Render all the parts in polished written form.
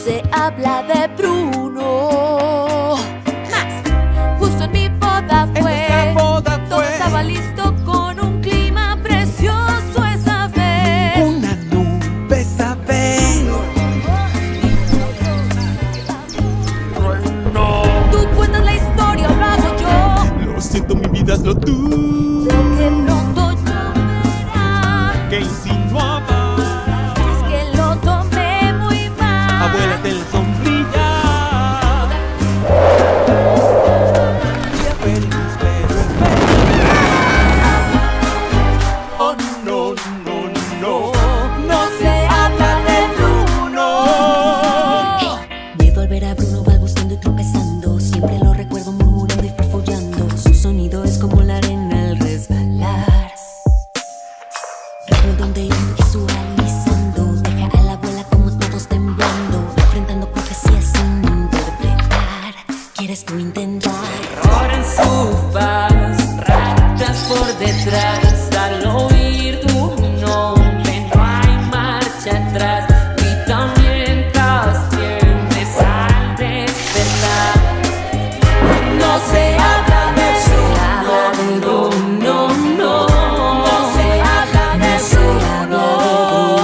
se habla de Bruno. Más, justo en mi boda fue. Todo estaba listo con un clima precioso esa vez. Una nube esa vez. No. Tú cuentas la historia, lo hago yo. Lo siento, mi vida, hazlo tú. Lo que pronto lloverá Que insinuaba. es que lo tomé muy mal. Abuela de la sombrilla. Feliz, pero espera. Oh, no, no, no. No se habla de Bruno. Miedo al ver a Bruno balbuceando y tropezando. Siempre lo recuerdo murmurando y farfullando. Su sonido es como la arena al resbalar. Recuerdo donde iba visualizando. Deja a la abuela como todos temblando, enfrentando profecías sin interpretar. ¿Quieres tú intentar? Terror en su faz, ratas por detrás. Al oír tu nombre no hay marcha atrás. Grita mientras tiendes al despertar. No se habla de Bruno, no, no. No se habla de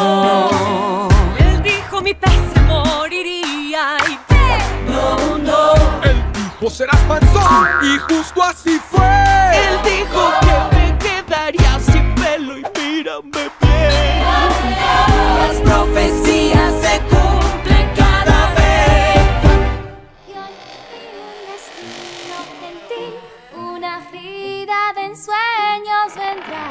Bruno. Él dijo mi pez moriría y ve. No, no. Él dijo serás panzón y justo así fue. Él dijo que me quedaría sin pelo y mírame bien. Las profecías se cumplen cada vez. Un destino gentil, una vida de ensueños vendrá.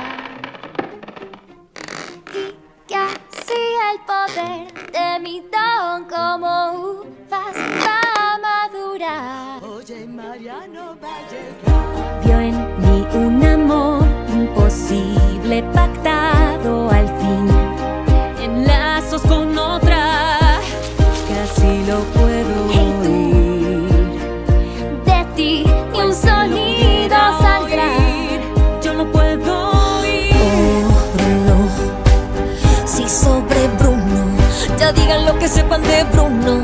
Y que así el poder de mi don como uvas va a madurar. Oye, Mariano va a llegar. Vio en mí un amor imposible, pactado al fin, en lazos con otra. Casi lo puedo oír. De ti ni un sonido saldrá. Yo lo puedo oír. Oh, Bruno. Sí, sobre Bruno. Ya digan lo que sepan de Bruno.